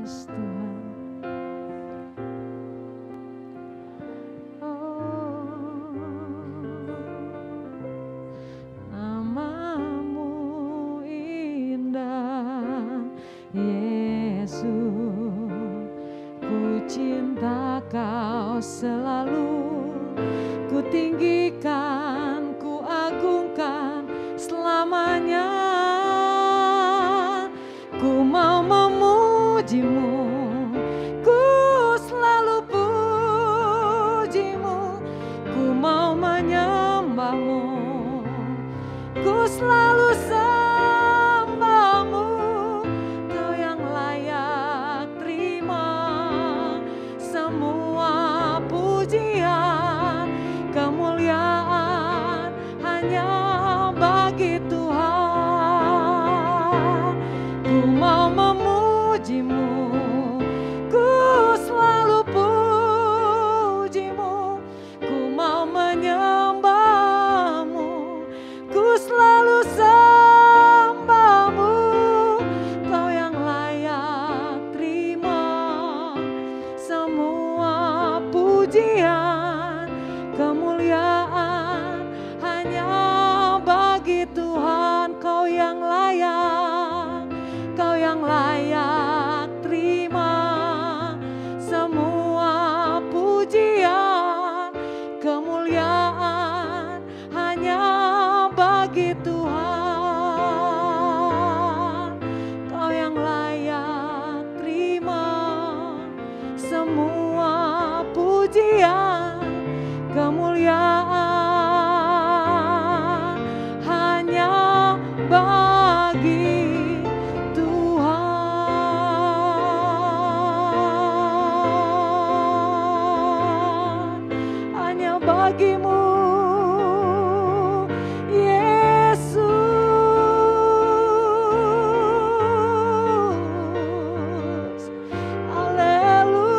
Yes Tuhan. Namamu indah, Yesus, ku cinta Kau selalu, ku tinggikan, ku agungkan selamanya. Ku mau memujimu, ku selalu pujimu, ku mau menyembahmu, ku selalu sembahmu. Kau yang layak terima semua pujian, kemuliaan hanya bagi Tuhan. Ku mau memujimu, ku selalu pujimu, ku mau menyembahmu, ku selalu sembahmu. Kau yang layak terima semua pujian, kemuliaan hanya bagi Tuhan. Kau yang layak, Kau yang layak terima semua pujian, kemuliaan hanya bagi Tuhan. Kau yang layak terima semua pujian, kemuliaan hanya bagi Tuhan, hanya bagimu Yesus. Haleluya,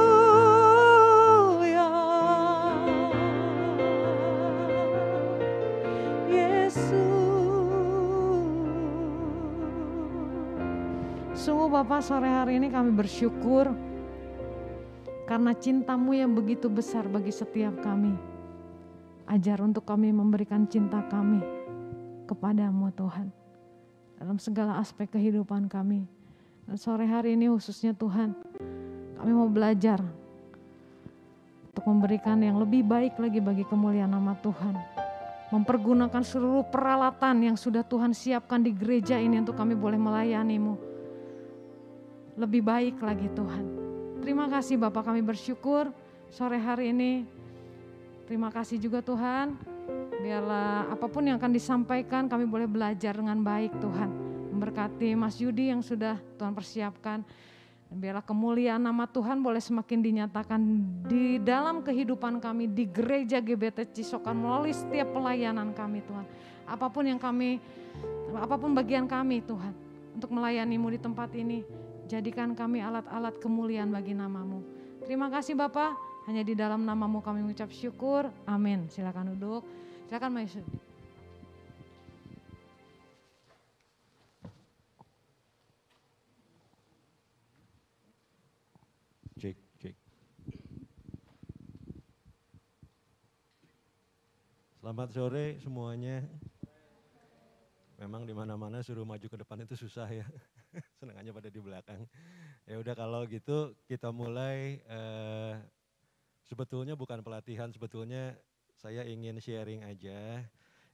Yesus. Sungguh Bapak, sore hari ini kami bersyukur karena cinta-Mu yang begitu besar bagi setiap kami. Ajar untuk kami memberikan cinta kami kepada-Mu Tuhan, dalam segala aspek kehidupan kami. Dan sore hari ini khususnya Tuhan, kami mau belajar untuk memberikan yang lebih baik lagi bagi kemuliaan nama Tuhan. Mempergunakan seluruh peralatan yang sudah Tuhan siapkan di gereja ini untuk kami boleh melayani-Mu lebih baik lagi Tuhan. Terima kasih Bapak, kami bersyukur sore hari ini. Terima kasih juga Tuhan, biarlah apapun yang akan disampaikan kami boleh belajar dengan baik Tuhan. Memberkati Mas Yudi yang sudah Tuhan persiapkan. Dan biarlah kemuliaan nama Tuhan boleh semakin dinyatakan di dalam kehidupan kami di gereja GBT Cisokan melalui setiap pelayanan kami Tuhan. Apapun bagian kami Tuhan untuk melayani-Mu di tempat ini, jadikan kami alat-alat kemuliaan bagi nama-Mu. Terima kasih Bapak, hanya di dalam nama-Mu kami mengucap syukur. Amin. Silakan duduk. Silakan Mas Yudi. Cek. Selamat sore semuanya. Memang di mana-mana suruh maju ke depan itu susah ya. Senangannya pada di belakang. Ya udah kalau gitu kita mulai. Sebetulnya bukan pelatihan, sebetulnya saya ingin sharing aja,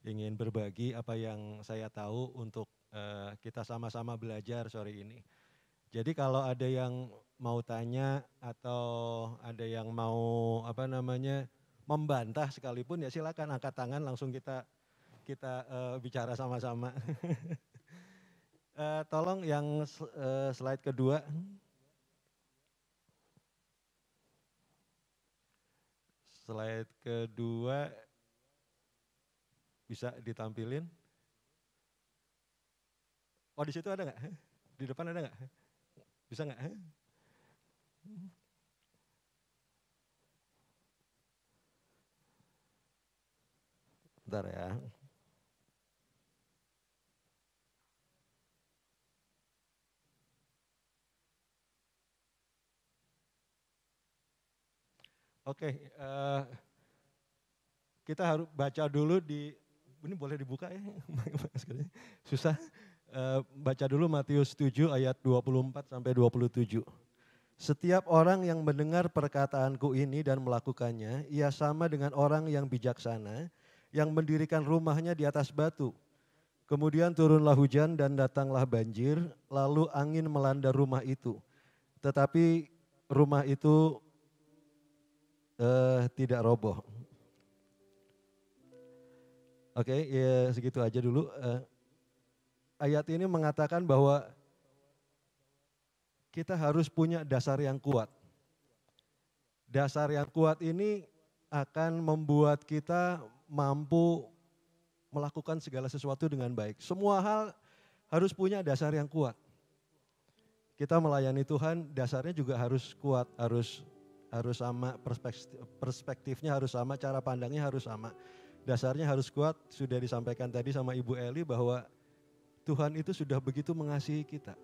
ingin berbagi apa yang saya tahu untuk kita sama-sama belajar sore ini. Jadi kalau ada yang mau tanya atau ada yang mau membantah sekalipun ya silakan angkat tangan, langsung kita bicara sama-sama. Tolong yang slide kedua. Slide kedua bisa ditampilin. Oh di situ ada nggak? Di depan ada nggak? Bisa nggak? Bentar ya. Oke, kita harus baca dulu ini boleh dibuka ya? Susah. Baca dulu Matius 7 ayat 24 sampai 27. Setiap orang yang mendengar perkataanku ini dan melakukannya, ia sama dengan orang yang bijaksana, yang mendirikan rumahnya di atas batu. Kemudian turunlah hujan dan datanglah banjir, lalu angin melanda rumah itu. Tetapi rumah itu tidak roboh. Oke, ya segitu aja dulu. Ayat ini mengatakan bahwa kita harus punya dasar yang kuat. Dasar yang kuat ini akan membuat kita mampu melakukan segala sesuatu dengan baik. Semua hal harus punya dasar yang kuat. Kita melayani Tuhan, dasarnya juga harus kuat, harus sama, perspektifnya harus sama, cara pandangnya harus sama. Dasarnya harus kuat, sudah disampaikan tadi sama Ibu Eli bahwa Tuhan itu sudah begitu mengasihi kita.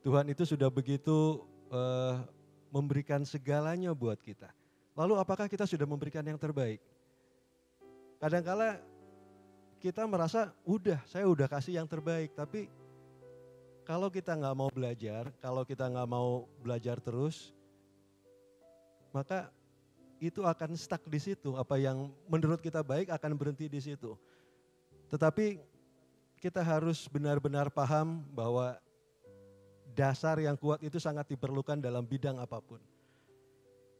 Tuhan itu sudah begitu memberikan segalanya buat kita. Lalu apakah kita sudah memberikan yang terbaik? Kadangkala kita merasa saya udah kasih yang terbaik, tapi kalau kita nggak mau belajar, kalau kita nggak mau belajar terus, maka itu akan stuck di situ. Apa yang menurut kita baik akan berhenti di situ. Tetapi kita harus benar-benar paham bahwa dasar yang kuat itu sangat diperlukan dalam bidang apapun.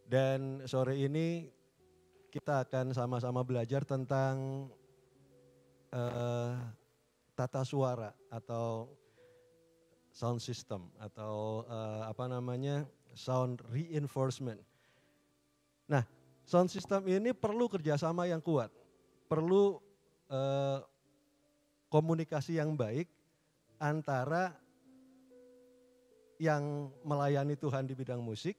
Dan sore ini kita akan sama-sama belajar tentang tata suara atau sound system atau sound reinforcement. Nah, sound system ini perlu kerjasama yang kuat, perlu komunikasi yang baik antara yang melayani Tuhan di bidang musik,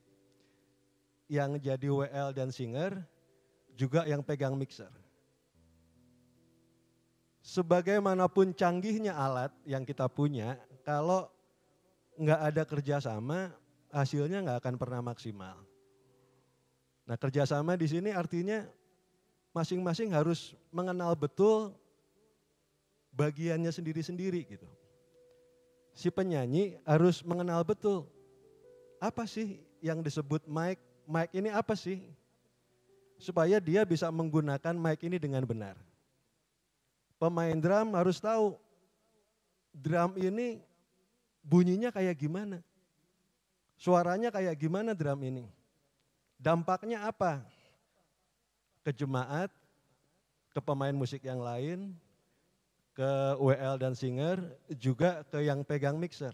yang jadi WL dan singer, juga yang pegang mixer. Sebagaimanapun canggihnya alat yang kita punya, kalau nggak ada kerjasama, hasilnya nggak akan pernah maksimal. Nah, kerjasama di sini artinya masing-masing harus mengenal betul bagiannya sendiri-sendiri gitu. Si penyanyi harus mengenal betul apa sih yang disebut mic. Mic ini apa sih? Supaya dia bisa menggunakan mic ini dengan benar. Pemain drum harus tahu drum ini bunyinya kayak gimana. Suaranya kayak gimana drum ini. Dampaknya apa? Ke jemaat, ke pemain musik yang lain, ke WL dan singer, juga ke yang pegang mixer.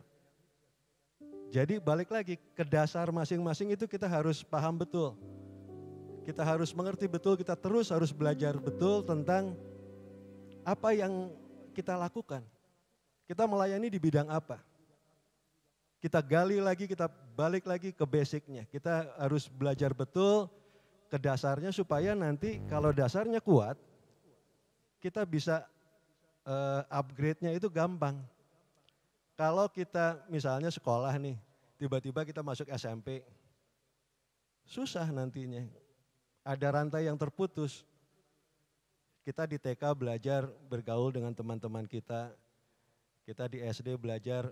Jadi balik lagi ke dasar masing-masing itu kita harus paham betul. Kita harus mengerti betul, kita terus harus belajar betul tentang apa yang kita lakukan. Kita melayani di bidang apa. Kita gali lagi, kita balik lagi ke basicnya. Kita harus belajar betul ke dasarnya supaya nanti kalau dasarnya kuat, kita bisa upgrade-nya itu gampang. Kalau kita misalnya sekolah nih, tiba-tiba kita masuk SMP, susah nantinya. Ada rantai yang terputus. Kita di TK belajar bergaul dengan teman-teman kita di SD belajar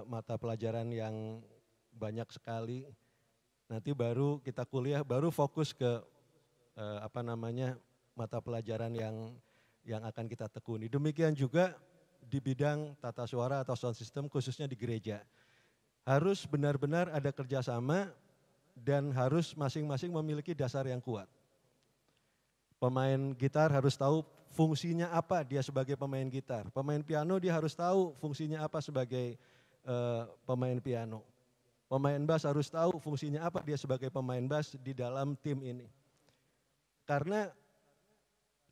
mata pelajaran yang banyak sekali. Nanti baru kita kuliah, baru fokus ke mata pelajaran yang akan kita tekuni. Demikian juga di bidang tata suara atau sound system khususnya di gereja. Harus benar-benar ada kerjasama dan harus masing-masing memiliki dasar yang kuat. Pemain gitar harus tahu fungsinya apa dia sebagai pemain gitar. Pemain piano dia harus tahu fungsinya apa sebagai pemain piano. Pemain bass harus tahu fungsinya apa dia sebagai pemain bass di dalam tim ini. Karena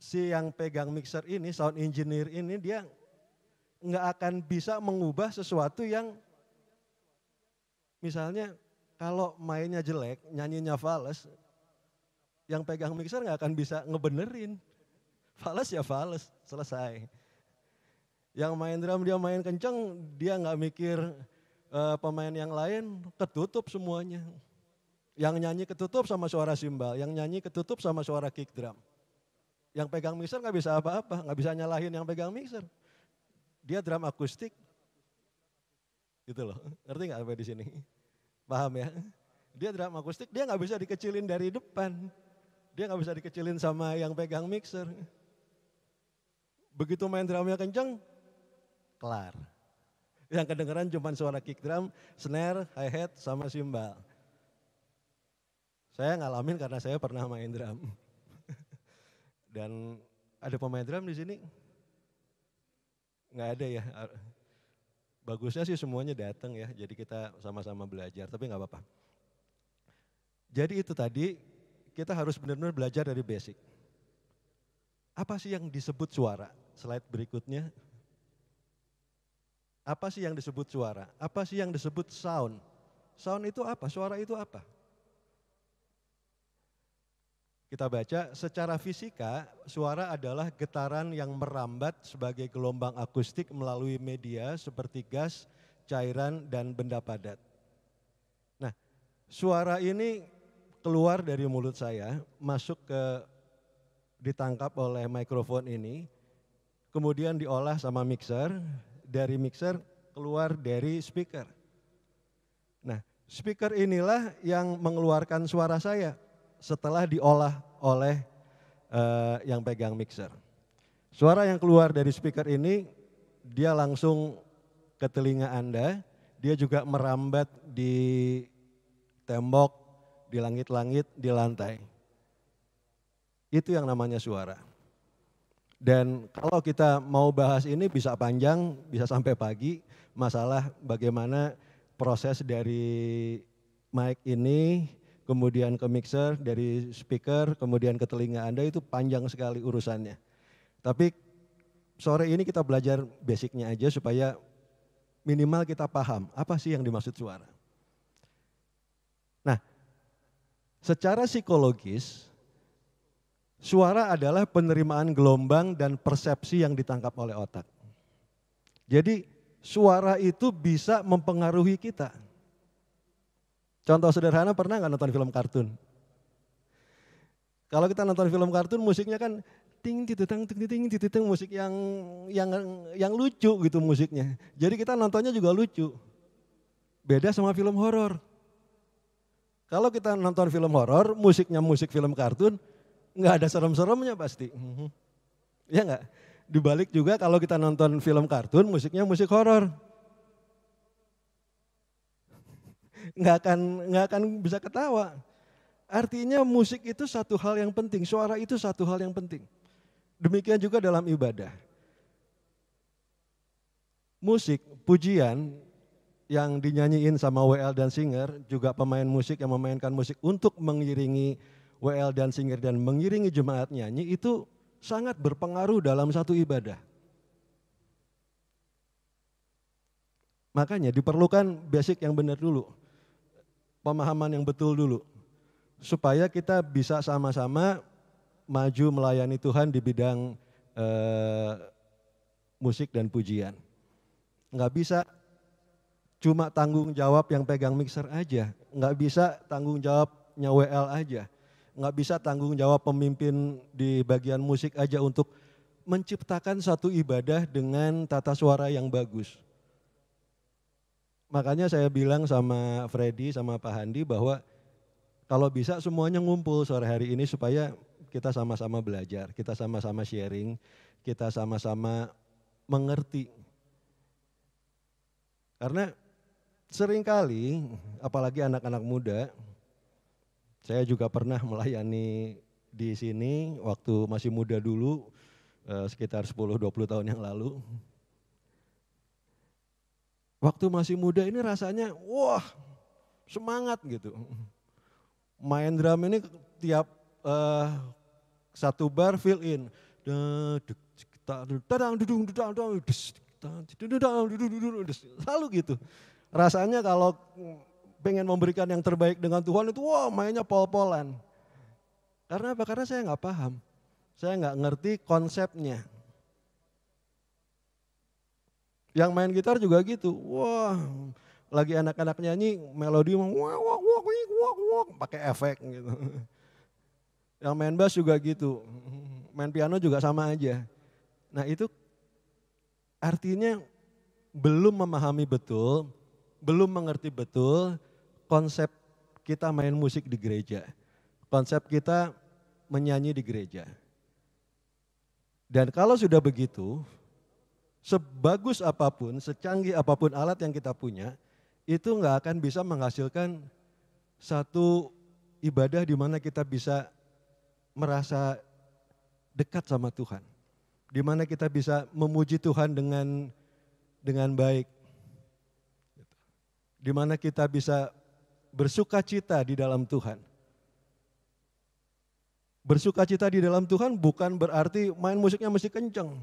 si yang pegang mixer ini, sound engineer ini dia nggak akan bisa mengubah sesuatu yang misalnya kalau mainnya jelek, nyanyinya fals, yang pegang mixer nggak akan bisa ngebenerin. Fals ya fals, selesai. Yang main drum dia main kenceng, dia nggak mikir pemain yang lain, ketutup semuanya. Yang nyanyi ketutup sama suara simbal, yang nyanyi ketutup sama suara kick drum. Yang pegang mixer nggak bisa apa-apa, nggak bisa nyalahin yang pegang mixer. Dia drum akustik, gitu loh. Ngerti nggak apa di sini? Paham ya? Dia drum akustik, dia nggak bisa dikecilin dari depan. Dia nggak bisa dikecilin sama yang pegang mixer. Begitu main drumnya kenceng, kelar. Yang kedengeran cuma suara kick drum, snare, hi-hat, sama simbal. Saya ngalamin karena saya pernah main drum. Dan ada pemain drum di sini? Nggak ada ya. Bagusnya sih semuanya datang ya, jadi kita sama-sama belajar, tapi nggak apa-apa. Jadi itu tadi, kita harus benar-benar belajar dari basic. Apa sih yang disebut suara? Slide berikutnya. Apa sih yang disebut suara? Apa sih yang disebut sound? Sound itu apa? Suara itu apa? Kita baca, secara fisika suara adalah getaran yang merambat sebagai gelombang akustik melalui media seperti gas, cairan, dan benda padat. Nah, suara ini keluar dari mulut saya, masuk ditangkap oleh mikrofon ini, kemudian diolah sama mixer, dari mixer keluar dari speaker. Nah, speaker inilah yang mengeluarkan suara saya setelah diolah oleh yang pegang mixer. Suara yang keluar dari speaker ini, dia langsung ke telinga Anda, dia juga merambat di tembok, di langit-langit, di lantai. Itu yang namanya suara. Dan kalau kita mau bahas ini bisa panjang, bisa sampai pagi, masalah bagaimana proses dari mic ini, kemudian ke mixer, dari speaker, kemudian ke telinga Anda, itu panjang sekali urusannya. Tapi sore ini kita belajar basicnya aja supaya minimal kita paham apa sih yang dimaksud suara. Nah, secara psikologis, suara adalah penerimaan gelombang dan persepsi yang ditangkap oleh otak. Jadi suara itu bisa mempengaruhi kita. Contoh sederhana, pernah nggak nonton film kartun? Kalau kita nonton film kartun, musiknya kan ting titutang ting titutang, musik yang lucu gitu musiknya. Jadi kita nontonnya juga lucu. Beda sama film horor. Kalau kita nonton film horor, musiknya musik film kartun, nggak ada serem-seremnya pasti. Ya nggak? Dibalik juga kalau kita nonton film kartun, musiknya musik horor. Nggak akan bisa ketawa. Artinya musik itu satu hal yang penting, suara itu satu hal yang penting. Demikian juga dalam ibadah. Musik, pujian yang dinyanyiin sama WL dan Singer, juga pemain musik yang memainkan musik untuk mengiringi WL dan Singer dan mengiringi jemaat nyanyi, itu sangat berpengaruh dalam satu ibadah. Makanya diperlukan basic yang benar dulu. Pemahaman yang betul dulu, supaya kita bisa sama-sama maju melayani Tuhan di bidang musik dan pujian. Nggak bisa cuma tanggung jawab yang pegang mixer aja, nggak bisa tanggung jawabnya WL aja, nggak bisa tanggung jawab pemimpin di bagian musik aja untuk menciptakan satu ibadah dengan tata suara yang bagus. Makanya saya bilang sama Freddy, sama Pak Handi bahwa kalau bisa semuanya ngumpul sore hari ini supaya kita sama-sama belajar, kita sama-sama sharing, kita sama-sama mengerti. Karena seringkali, apalagi anak-anak muda, saya juga pernah melayani di sini waktu masih muda dulu, sekitar 10-20 tahun yang lalu. Waktu masih muda ini rasanya, wah semangat gitu. Main drum ini tiap satu bar fill in. Selalu gitu. Rasanya kalau pengen memberikan yang terbaik dengan Tuhan itu, wah mainnya pol-polan. Karena apa? Karena saya nggak paham. Saya nggak ngerti konsepnya. Yang main gitar juga gitu, wah lagi anak-anak nyanyi melodi wak wak wak wak wak pakai efek gitu. Yang main bass juga gitu, main piano juga sama aja. Nah itu artinya belum memahami betul, belum mengerti betul konsep kita main musik di gereja. Konsep kita menyanyi di gereja. Dan kalau sudah begitu, sebagus apapun, secanggih apapun alat yang kita punya, itu nggak akan bisa menghasilkan satu ibadah di mana kita bisa merasa dekat sama Tuhan. Di mana kita bisa memuji Tuhan dengan baik. Di mana kita bisa bersukacita di dalam Tuhan. Bersukacita di dalam Tuhan bukan berarti main musiknya mesti kenceng.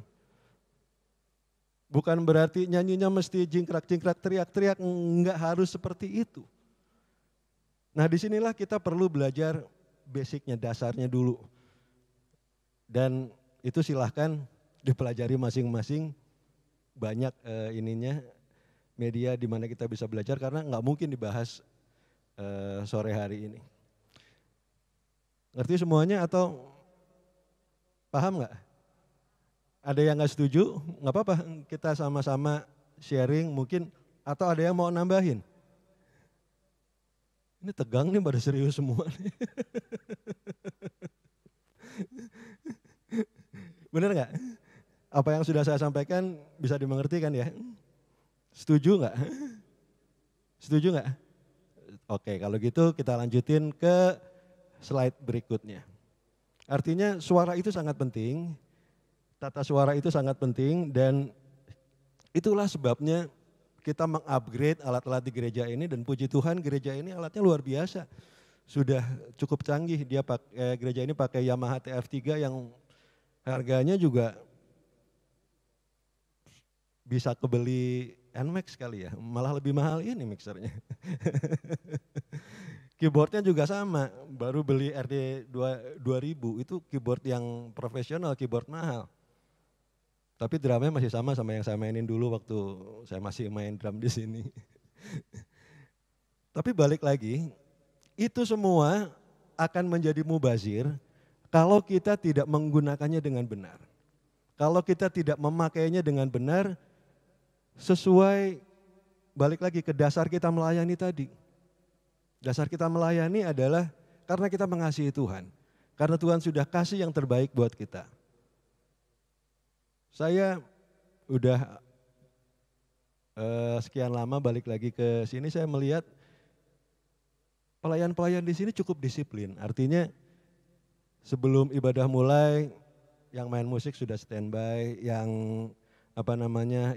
Bukan berarti nyanyinya mesti jingkrak-jingkrak, teriak-teriak, enggak harus seperti itu. Nah disinilah kita perlu belajar basicnya, dasarnya dulu. Dan itu silahkan dipelajari masing-masing, banyak media di mana kita bisa belajar karena nggak mungkin dibahas sore hari ini. Ngerti semuanya atau paham nggak? Ada yang nggak setuju? Nggak apa-apa, kita sama-sama sharing mungkin, atau ada yang mau nambahin? Ini tegang nih, pada serius semua nih. Bener nggak? Apa yang sudah saya sampaikan bisa dimengerti kan ya? Setuju nggak? Setuju nggak? Oke, kalau gitu kita lanjutin ke slide berikutnya. Artinya suara itu sangat penting, tata suara itu sangat penting, dan itulah sebabnya kita mengupgrade alat-alat di gereja ini, dan puji Tuhan gereja ini alatnya luar biasa. Sudah cukup canggih, gereja ini pakai Yamaha TF3 yang harganya juga bisa kebeli NMAX kali ya, malah lebih mahal ini mixernya. Keyboardnya juga sama, baru beli RD 2000, itu keyboard yang profesional, keyboard mahal. Tapi drumnya masih sama yang saya mainin dulu waktu saya masih main drum di sini. Tapi balik lagi, itu semua akan menjadi mubazir kalau kita tidak menggunakannya dengan benar. Kalau kita tidak memakainya dengan benar, sesuai balik lagi ke dasar kita melayani tadi. Dasar kita melayani adalah karena kita mengasihi Tuhan. Karena Tuhan sudah kasih yang terbaik buat kita. Saya udah sekian lama balik lagi ke sini, saya melihat pelayan-pelayan di sini cukup disiplin. Artinya sebelum ibadah mulai, yang main musik sudah standby, yang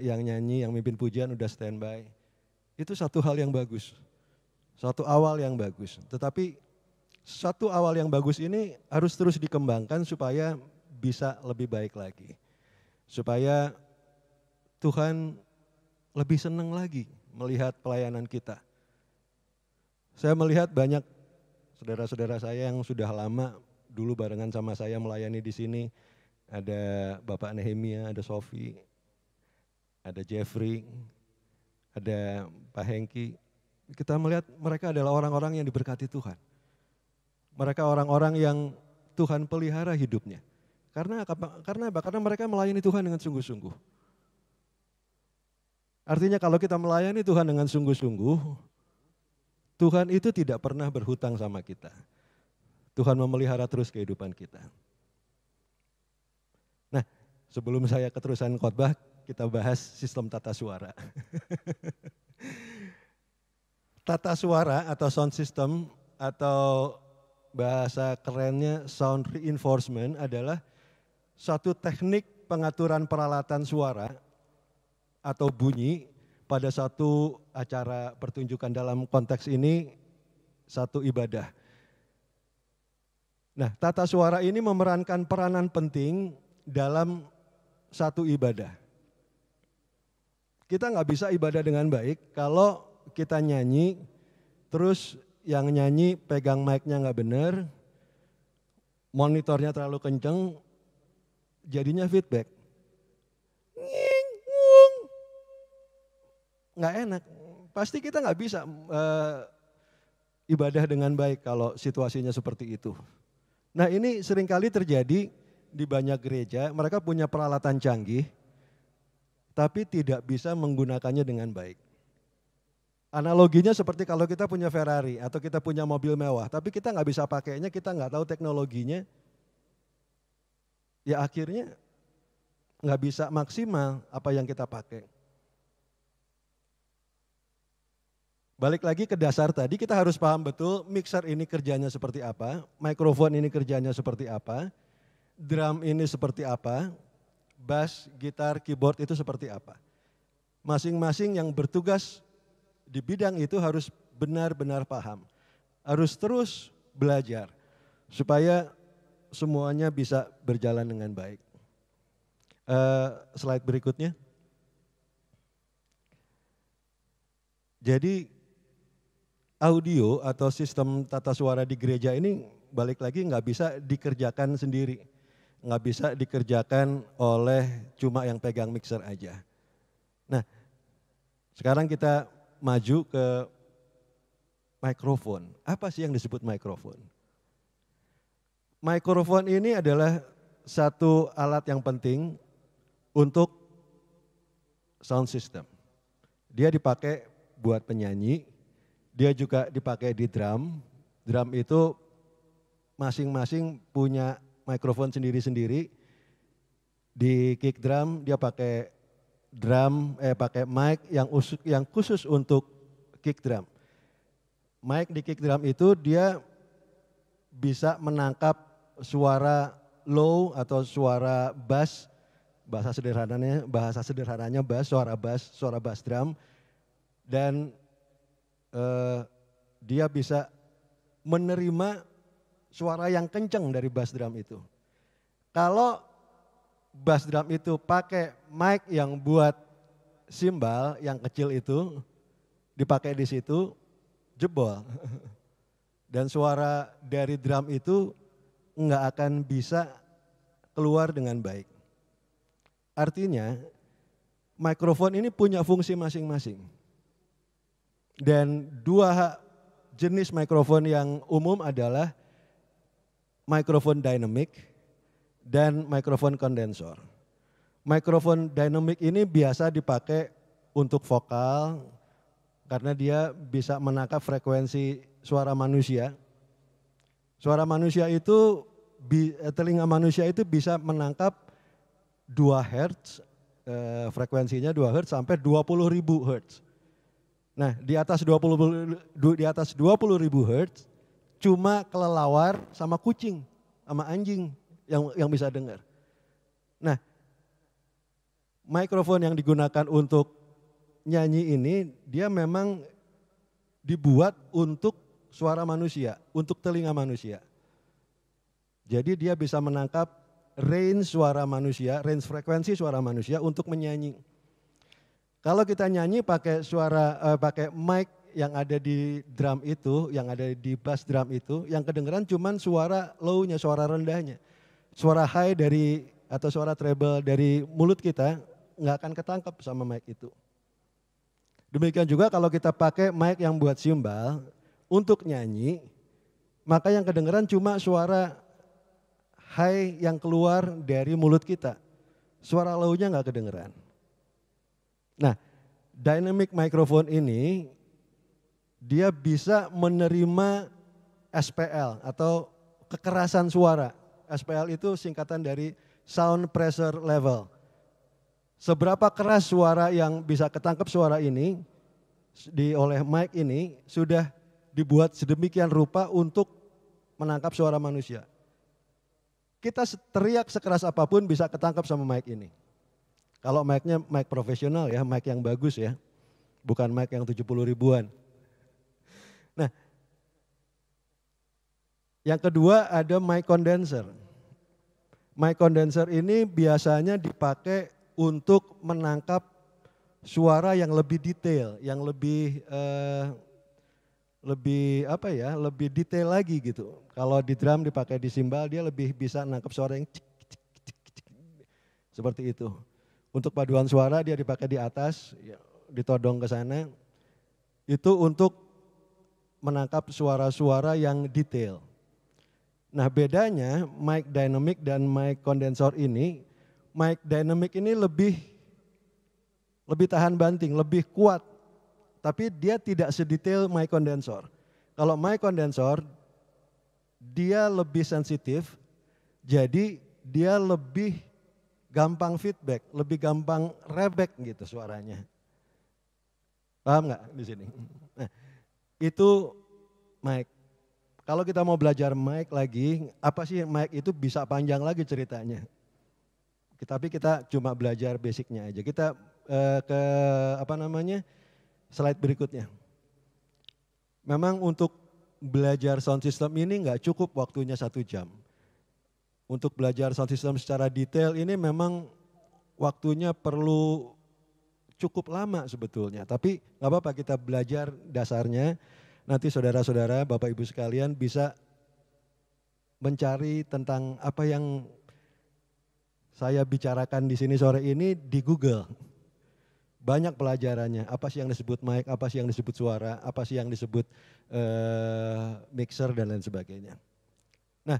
yang nyanyi, yang mimpin pujian udah standby. Itu satu hal yang bagus, satu awal yang bagus. Tetapi satu awal yang bagus ini harus terus dikembangkan supaya bisa lebih baik lagi. Supaya Tuhan lebih senang lagi melihat pelayanan kita. Saya melihat banyak saudara-saudara saya yang sudah lama dulu barengan sama saya melayani di sini. Ada Bapak Nehemia, ada Sofi, ada Jeffrey, ada Pak Hengki. Kita melihat mereka adalah orang-orang yang diberkati Tuhan. Mereka orang-orang yang Tuhan pelihara hidupnya. Karena mereka melayani Tuhan dengan sungguh-sungguh. Artinya kalau kita melayani Tuhan dengan sungguh-sungguh, Tuhan itu tidak pernah berhutang sama kita. Tuhan memelihara terus kehidupan kita. Nah, sebelum saya keterusan khotbah, kita bahas sistem tata suara. Tata suara atau sound system atau bahasa kerennya sound reinforcement adalah satu teknik pengaturan peralatan suara atau bunyi pada satu acara pertunjukan, dalam konteks ini satu ibadah. Nah, tata suara ini memerankan peranan penting dalam satu ibadah. Kita nggak bisa ibadah dengan baik kalau kita nyanyi, terus yang nyanyi pegang mic-nya nggak benar, monitornya terlalu kenceng, jadinya feedback. Nggak enak, pasti kita nggak bisa ibadah dengan baik kalau situasinya seperti itu. Nah ini seringkali terjadi di banyak gereja, mereka punya peralatan canggih, tapi tidak bisa menggunakannya dengan baik. Analoginya seperti kalau kita punya Ferrari atau kita punya mobil mewah, tapi kita nggak bisa pakainya, kita nggak tahu teknologinya, ya akhirnya nggak bisa maksimal apa yang kita pakai. Balik lagi ke dasar tadi, kita harus paham betul mixer ini kerjanya seperti apa, mikrofon ini kerjanya seperti apa, drum ini seperti apa, bass, gitar, keyboard itu seperti apa. Masing-masing yang bertugas di bidang itu harus benar-benar paham. Harus terus belajar supaya semuanya bisa berjalan dengan baik. Slide berikutnya. Jadi audio atau sistem tata suara di gereja ini balik lagi nggak bisa dikerjakan sendiri. Nggak bisa dikerjakan oleh cuma yang pegang mixer aja. Nah sekarang kita maju ke mikrofon. Apa sih yang disebut mikrofon? Mikrofon ini adalah satu alat yang penting untuk sound system. Dia dipakai buat penyanyi, dia juga dipakai di drum. Drum itu masing-masing punya mikrofon sendiri-sendiri. Di kick drum dia pakai pakai mic yang khusus untuk kick drum. Mic di kick drum itu dia bisa menangkap suara low atau suara bass, bahasa sederhananya bass, suara bass drum, dan dia bisa menerima suara yang kencang dari bass drum itu. Kalau bass drum itu pakai mic yang buat simbal yang kecil itu, dipakai di situ, jebol. Dan suara dari drum itu nggak akan bisa keluar dengan baik. Artinya mikrofon ini punya fungsi masing-masing. Dan dua jenis mikrofon yang umum adalah mikrofon dynamic dan mikrofon kondensor. Mikrofon dynamic ini biasa dipakai untuk vokal karena dia bisa menangkap frekuensi suara manusia. Suara manusia itu, telinga manusia itu bisa menangkap 2 Hz, frekuensinya 2 Hz sampai 20.000 Hz. Nah di atas 20.000 Hz cuma kelelawar sama kucing sama anjing yang bisa dengar. Nah mikrofon yang digunakan untuk nyanyi ini dia memang dibuat untuk suara manusia, untuk telinga manusia. Jadi dia bisa menangkap range suara manusia, range frekuensi suara manusia untuk menyanyi. Kalau kita nyanyi pakai pakai mic yang ada di drum itu, yang ada di bass drum itu, yang kedengeran cuman suara low-nya, suara rendahnya. Suara high atau suara treble dari mulut kita nggak akan ketangkap sama mic itu. Demikian juga kalau kita pakai mic yang buat simbal untuk nyanyi, maka yang kedengeran cuma suara high yang keluar dari mulut kita. Suara low-nya nggak kedengeran. Nah, dynamic microphone ini dia bisa menerima SPL atau kekerasan suara. SPL itu singkatan dari sound pressure level. Seberapa keras suara yang bisa ketangkep suara ini oleh mic ini sudah dibuat sedemikian rupa untuk menangkap suara manusia. Kita teriak sekeras apapun bisa ketangkep sama mic ini. Kalau mic-nya mic profesional ya, mic yang bagus ya. Bukan mic yang 70 ribuan. Nah, yang kedua ada mic condenser. Mic condenser ini biasanya dipakai untuk menangkap suara yang lebih detail, yang lebih lebih detail lagi gitu. Kalau di drum dipakai di simbal dia lebih bisa nangkap suara yang cik, cik, cik, cik, seperti itu. Untuk paduan suara dia dipakai di atas, ya, ditodong ke sana. itu untuk menangkap suara-suara yang detail. Nah bedanya mic dynamic dan mic condenser ini, mic dynamic ini lebih tahan banting, lebih kuat. Tapi dia tidak sedetail mic condenser. Kalau mic condenser, dia lebih sensitif, jadi dia lebih gampang feedback, lebih gampang rebek gitu suaranya. Paham nggak di sini? Nah, itu mic. Kalau kita mau belajar mic lagi, apa sih mic itu bisa panjang lagi ceritanya. Tapi kita cuma belajar basicnya aja. Kita ke slide berikutnya. Memang untuk belajar sound system ini nggak cukup waktunya 1 jam. Untuk belajar sound system secara detail ini memang waktunya perlu cukup lama sebetulnya. Tapi nggak apa-apa kita belajar dasarnya. Nanti saudara-saudara, Bapak Ibu sekalian bisa mencari tentang apa yang saya bicarakan di sini sore ini di Google. Banyak pelajarannya, apa sih yang disebut mic, apa sih yang disebut suara, apa sih yang disebut mixer dan lain sebagainya. Nah,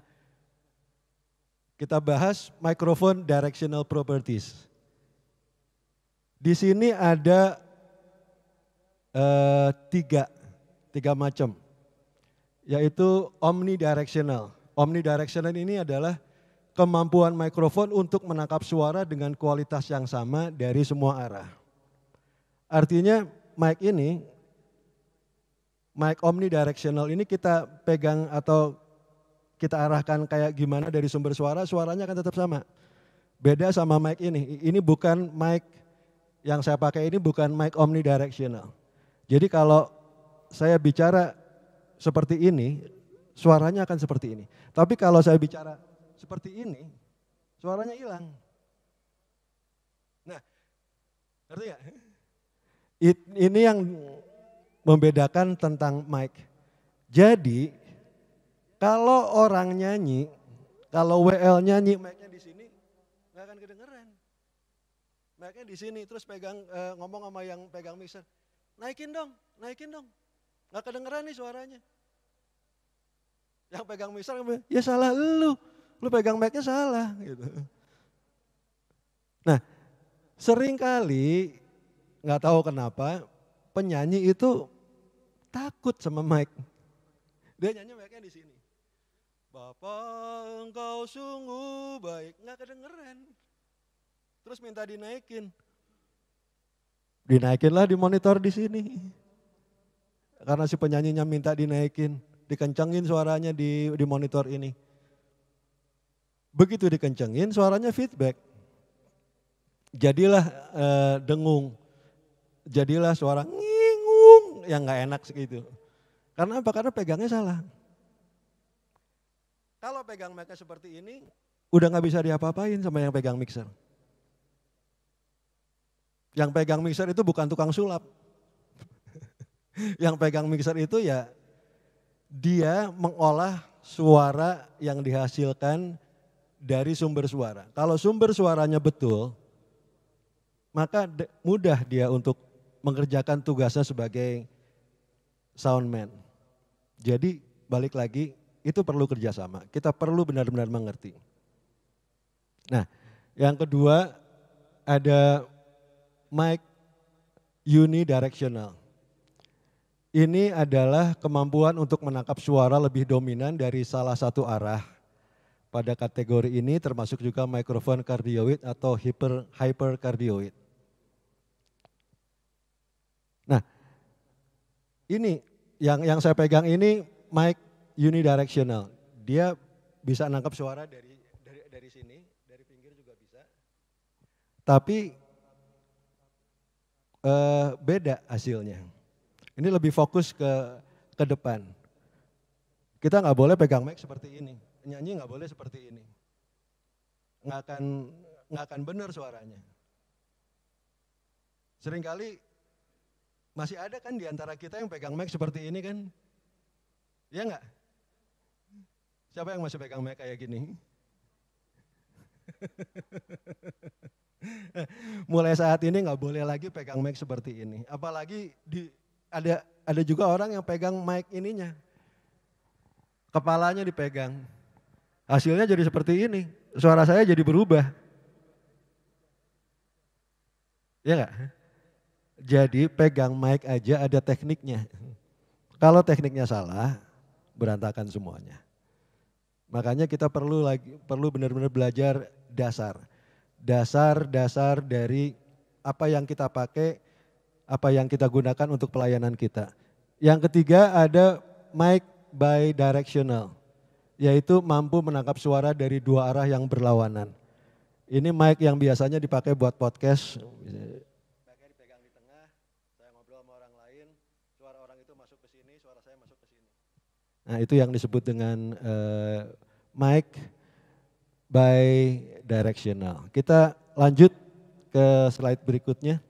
kita bahas microphone directional properties. Di sini ada tiga macam, yaitu omnidirectional. Omnidirectional ini adalah kemampuan mikrofon untuk menangkap suara dengan kualitas yang sama dari semua arah. Artinya mic ini, mic omnidirectional ini kita pegang atau kita arahkan kayak gimana dari sumber suara, suaranya akan tetap sama. Beda sama mic ini bukan mic yang saya pakai ini bukan mic omnidirectional. Jadi kalau saya bicara seperti ini, suaranya akan seperti ini. Tapi kalau saya bicara seperti ini, suaranya hilang. Nah, ngerti gak? Ini yang membedakan tentang mic. Jadi, kalau orang nyanyi, kalau WL nyanyi, mic-nya di sini, nggak akan kedengeran. Mic-nya di sini, terus pegang ngomong sama yang pegang mixer, naikin dong, nggak kedengeran nih suaranya. Yang pegang mixer, ya salah lu pegang mic-nya salah. Gitu. Nah, seringkali nggak tahu kenapa penyanyi itu takut sama mic. Dia nyanyi mic-nya di sini. Bapak engkau sungguh baik, nggak kedengeran. Terus minta dinaikin. Dinaikinlah di monitor di sini. Karena si penyanyinya minta dinaikin, dikencengin suaranya di monitor ini. Begitu dikencengin suaranya feedback. Jadilah dengung. Jadilah suara ngingung yang nggak enak segitu. Karena apa? Karena pegangnya salah. Kalau pegang mic-nya seperti ini, udah nggak bisa diapa-apain sama yang pegang mixer. Yang pegang mixer itu bukan tukang sulap. Yang pegang mixer itu ya dia mengolah suara yang dihasilkan dari sumber suara. Kalau sumber suaranya betul, maka mudah dia untuk mengerjakan tugasnya sebagai soundman. Jadi balik lagi, itu perlu kerjasama. Kita perlu benar-benar mengerti. Nah, yang kedua ada mic unidirectional. Ini adalah kemampuan untuk menangkap suara lebih dominan dari salah satu arah. Pada kategori ini termasuk juga mikrofon kardioid atau hyperkardioid. Nah, ini yang saya pegang ini mic unidirectional. Dia bisa nangkap suara dari sini, dari pinggir juga bisa. Tapi beda hasilnya. Ini lebih fokus ke depan. Kita nggak boleh pegang mic seperti ini. Nyanyi nggak boleh seperti ini. Nggak akan benar suaranya. Seringkali masih ada kan di antara kita yang pegang mic seperti ini kan? Ya nggak? Siapa yang masih pegang mic kayak gini? Mulai saat ini nggak boleh lagi pegang mic seperti ini. Apalagi Ada juga orang yang pegang mic ininya, kepalanya dipegang. Hasilnya jadi seperti ini, suara saya jadi berubah. Ya nggak? Jadi pegang mic aja ada tekniknya. Kalau tekniknya salah, berantakan semuanya. Makanya kita perlu benar-benar belajar dasar dari apa yang kita pakai, apa yang kita gunakan untuk pelayanan kita. Yang ketiga ada mic bidirectional, yaitu mampu menangkap suara dari dua arah yang berlawanan. Ini mic yang biasanya dipakai buat podcast. Pakai dipegang di tengah, saya ngobrol sama orang lain, suara orang itu masuk ke sini, suara saya masuk ke sini. Nah itu yang disebut dengan mic bidirectional. Kita lanjut ke slide berikutnya.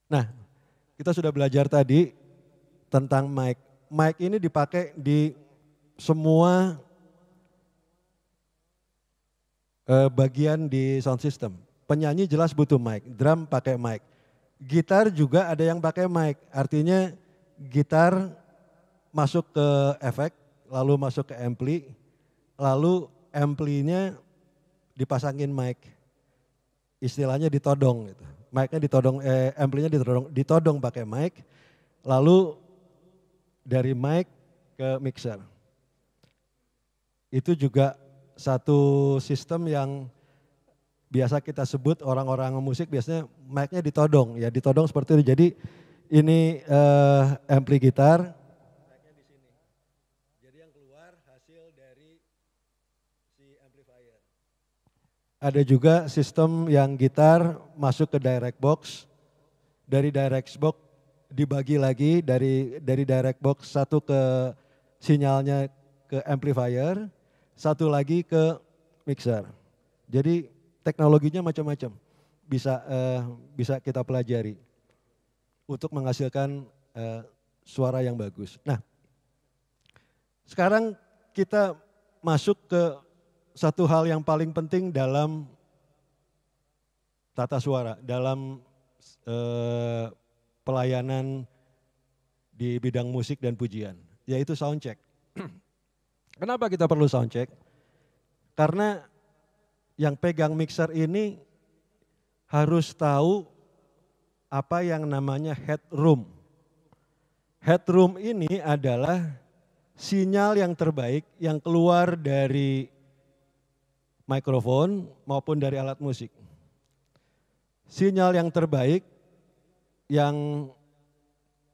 Nah, kita sudah belajar tadi tentang mic. Mic ini dipakai di semua bagian di sound system. Penyanyi jelas butuh mic, drum pakai mic. Gitar juga ada yang pakai mic, artinya gitar masuk ke efek, lalu masuk ke ampli, lalu amplinya dipasangin mic. Istilahnya ditodong gitu. Mic-nya ditodong, amplinya ditodong pakai mic, lalu dari mic ke mixer. Itu juga satu sistem yang biasa kita sebut orang-orang musik biasanya mic-nya ditodong, ya ditodong seperti itu. Jadi ini ampli gitar, mic-nya di sini. Jadi yang keluar hasil dari si amplifier. Ada juga sistem yang gitar masuk ke direct box, dari direct box dibagi lagi dari direct box satu ke sinyalnya ke amplifier, satu lagi ke mixer. Jadi teknologinya macam-macam, bisa kita pelajari untuk menghasilkan suara yang bagus. Nah, sekarang kita masuk ke satu hal yang paling penting dalam tata suara, dalam pelayanan di bidang musik dan pujian, yaitu sound check. Kenapa kita perlu sound check? Karena yang pegang mixer ini harus tahu apa yang namanya headroom. Headroom ini adalah sinyal yang terbaik yang keluar dari mikrofon maupun dari alat musik. Sinyal yang terbaik yang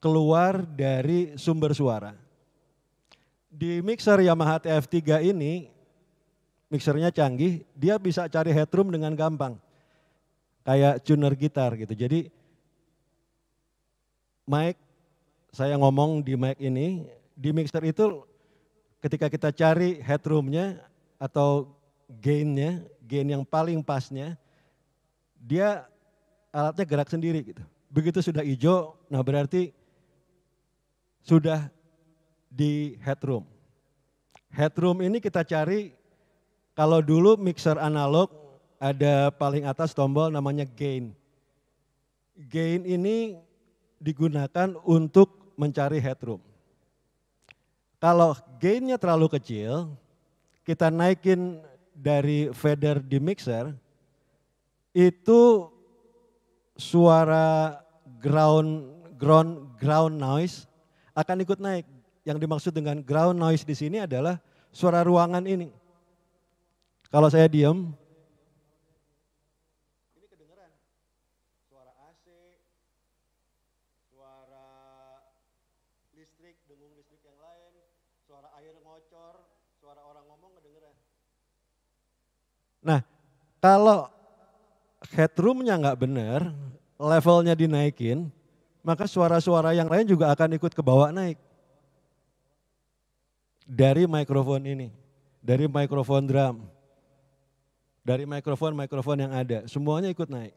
keluar dari sumber suara. Di mixer Yamaha TF3 ini, mixernya canggih, dia bisa cari headroom dengan gampang. Kayak tuner gitar gitu. Jadi mic, saya ngomong di mic ini, di mixer itu ketika kita cari headroomnya atau gain yang paling pasnya, dia alatnya gerak sendiri gitu. Begitu sudah hijau, nah berarti sudah di headroom. Headroom ini kita cari, kalau dulu mixer analog ada paling atas tombol namanya gain. Gain ini digunakan untuk mencari headroom. Kalau gainnya terlalu kecil, kita naikin dari fader di mixer, itu suara ground noise akan ikut naik. Yang dimaksud dengan ground noise di sini adalah suara ruangan ini. Kalau saya diam, ini kedengeran. Suara AC, suara listrik, dengung listrik yang lain, suara air ngocor, suara orang ngomong kedengeran. Nah, kalau headroomnya nggak benar, levelnya dinaikin, maka suara-suara yang lain juga akan ikut ke bawah naik. Dari mikrofon ini, dari mikrofon drum, dari mikrofon yang ada, semuanya ikut naik.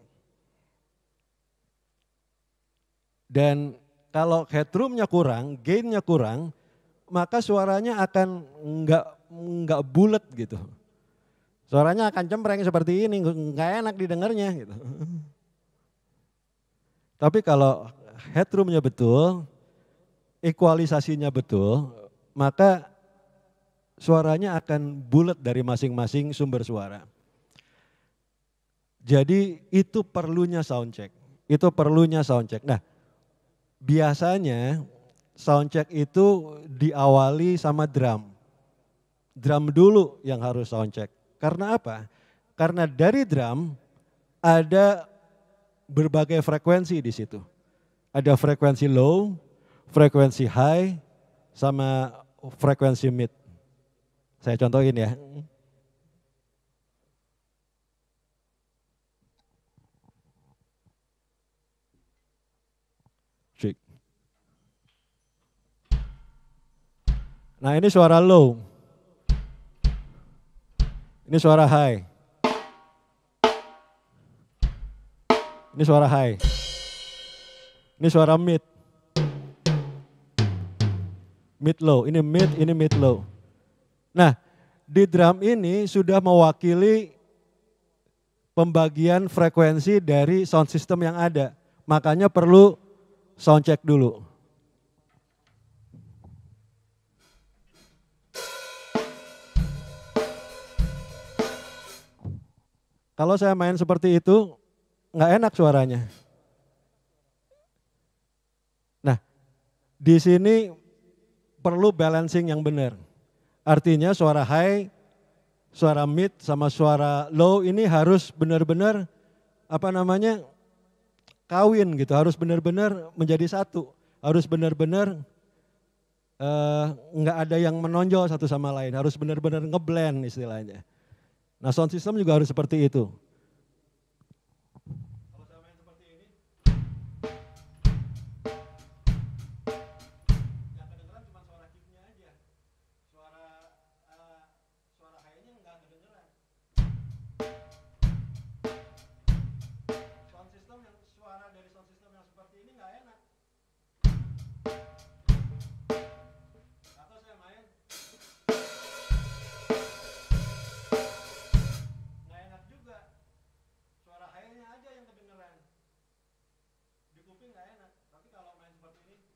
Dan kalau headroomnya kurang, gainnya kurang, maka suaranya akan nggak bulat gitu. Suaranya akan cempreng seperti ini, nggak enak didengarnya gitu. Tapi kalau headroomnya betul, ekualisasinya betul, maka suaranya akan bulat dari masing-masing sumber suara. Jadi itu perlunya soundcheck. Itu perlunya soundcheck. Nah, biasanya soundcheck itu diawali sama drum. Drum dulu yang harus soundcheck. Karena apa? Karena dari drum ada berbagai frekuensi di situ. Ada frekuensi low, frekuensi high, sama frekuensi mid. Saya contohin ya. Nah ini suara low, ini suara high, ini suara high, ini suara mid, mid low, ini mid low. Nah di drum ini sudah mewakili pembagian frekuensi dari sound system yang ada, makanya perlu sound check dulu. Kalau saya main seperti itu, nggak enak suaranya. Nah, di sini perlu balancing yang benar. Artinya suara high, suara mid, sama suara low ini harus benar-benar kawin gitu, harus benar-benar menjadi satu. Harus benar-benar nggak ada yang menonjol satu sama lain, harus benar-benar ngeblend istilahnya. Nah sound system juga harus seperti itu. Kalau saya main seperti ini, yang kedengeran cuma suara kicknya aja, suara high-nya nggak kedengeran. Sound system yang suara dari sound system yang seperti ini nggak enak. Atau saya main suara high-nya aja yang kedengeran. Di kuping nggak enak, tapi kalau main seperti ini.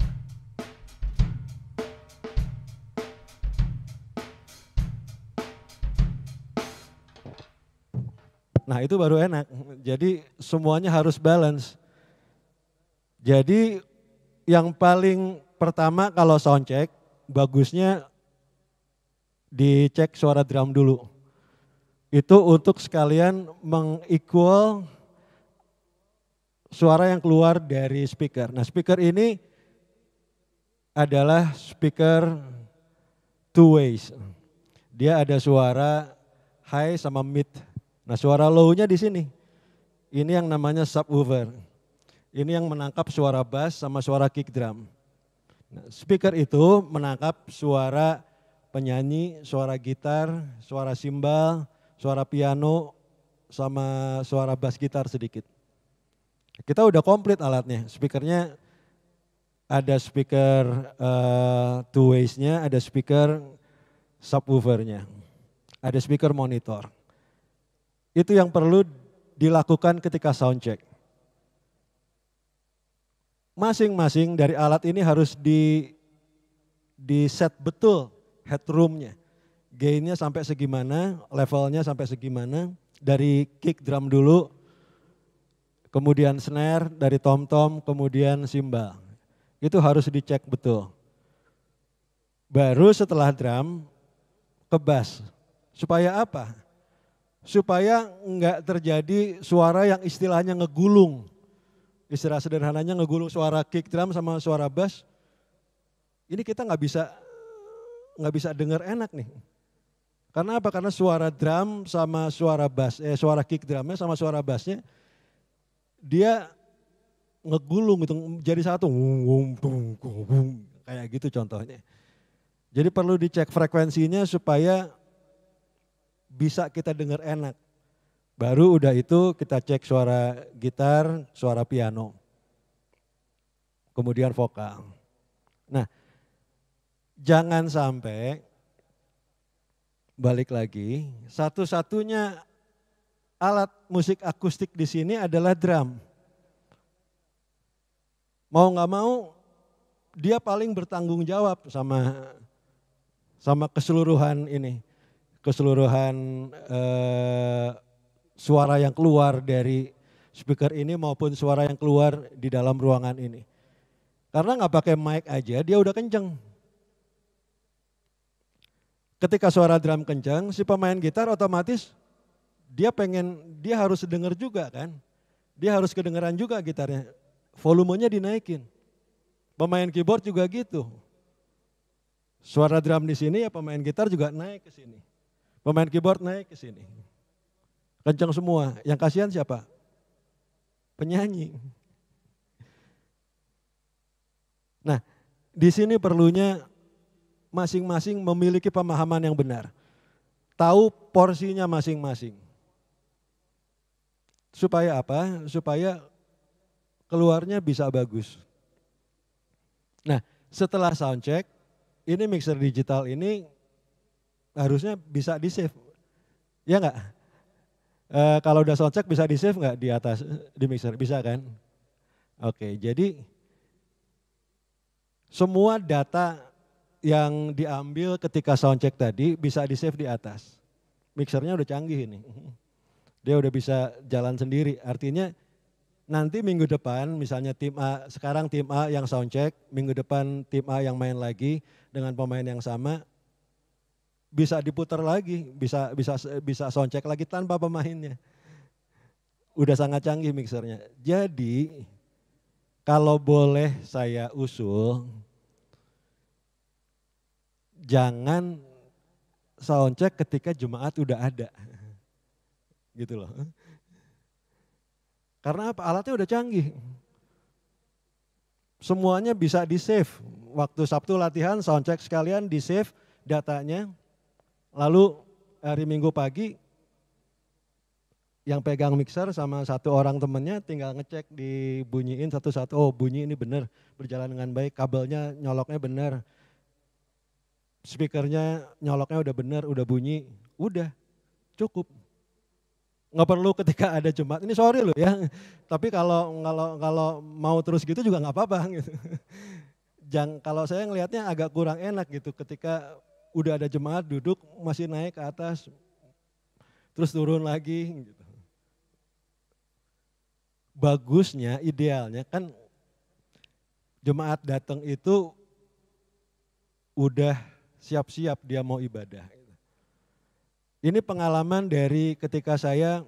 Nah itu baru enak, jadi semuanya harus balance. Jadi yang paling pertama kalau sound check, bagusnya dicek suara drum dulu. Itu untuk sekalian mengequal suara yang keluar dari speaker. Nah speaker ini adalah speaker two ways. Dia ada suara high sama mid. Nah suara low-nya di sini. Ini yang namanya subwoofer. Ini yang menangkap suara bass sama suara kick drum. Nah, speaker itu menangkap suara penyanyi, suara gitar, suara simbal, suara piano, sama suara bass gitar sedikit. Kita udah komplit alatnya, speakernya ada speaker two ways-nya, ada speaker subwoofernya, ada speaker monitor. Itu yang perlu dilakukan ketika sound check. Masing-masing dari alat ini harus di set betul headroomnya. Gainnya sampai segimana, levelnya sampai segimana, dari kick drum dulu, kemudian snare, dari tom-tom, kemudian simbal. Itu harus dicek betul. Baru setelah drum, ke bass. Supaya apa? Supaya enggak terjadi suara yang istilahnya ngegulung. Istilah sederhananya ngegulung suara kick drum sama suara bass. Ini kita nggak bisa dengar enak nih. Karena apa? Karena suara drum sama suara bass, suara kick drumnya sama suara bassnya, dia ngegulung gitu, jadi satu, kayak gitu contohnya. Jadi perlu dicek frekuensinya supaya bisa kita dengar enak. Baru udah itu kita cek suara gitar, suara piano, kemudian vokal. Nah, jangan sampai balik lagi, satu-satunya alat musik akustik di sini adalah drum. Mau nggak mau dia paling bertanggung jawab sama keseluruhan ini, keseluruhan suara yang keluar dari speaker ini maupun suara yang keluar di dalam ruangan ini. Karena nggak pakai mic aja dia udah kenceng. Ketika suara drum kenceng, si pemain gitar otomatis dia harus denger juga kan. Dia harus kedengeran juga gitarnya. Volumenya dinaikin. Pemain keyboard juga gitu. Suara drum di sini ya pemain gitar juga naik ke sini. Pemain keyboard naik ke sini. Kenceng semua. Yang kasihan siapa? Penyanyi. Nah, di sini perlunya masing-masing memiliki pemahaman yang benar. Tahu porsinya masing-masing. Supaya apa? Supaya keluarnya bisa bagus. Nah, setelah soundcheck, ini mixer digital ini harusnya bisa di-save. Ya enggak? Kalau udah soundcheck bisa di-save enggak di atas di mixer? Bisa kan? Oke, jadi semua data yang diambil ketika soundcheck tadi bisa di-save di atas. Mixernya udah canggih ini. Dia udah bisa jalan sendiri. Artinya nanti minggu depan misalnya tim A, sekarang tim A yang soundcheck, minggu depan tim A yang main lagi dengan pemain yang sama, bisa diputar lagi, bisa soundcheck lagi tanpa pemainnya. Udah sangat canggih mixernya. Jadi kalau boleh saya usul, jangan soundcheck ketika jemaat udah ada. Gitu loh. Karena apa? Alatnya udah canggih. Semuanya bisa di-save. Waktu Sabtu latihan, soundcheck sekalian di-save datanya. Lalu hari Minggu pagi yang pegang mixer sama satu orang temennya tinggal ngecek, dibunyiin satu-satu. Oh bunyi ini benar, berjalan dengan baik, kabelnya nyoloknya benar. Speakernya nyoloknya udah benar, udah bunyi, udah cukup. Nggak perlu ketika ada jemaat, ini sorry loh ya, tapi kalau mau terus gitu juga nggak apa-apa gitu. Kalau saya ngelihatnya agak kurang enak gitu ketika udah ada jemaat duduk masih naik ke atas, terus turun lagi gitu. Bagusnya, idealnya kan jemaat datang itu udah siap-siap dia mau ibadah. Ini pengalaman dari ketika saya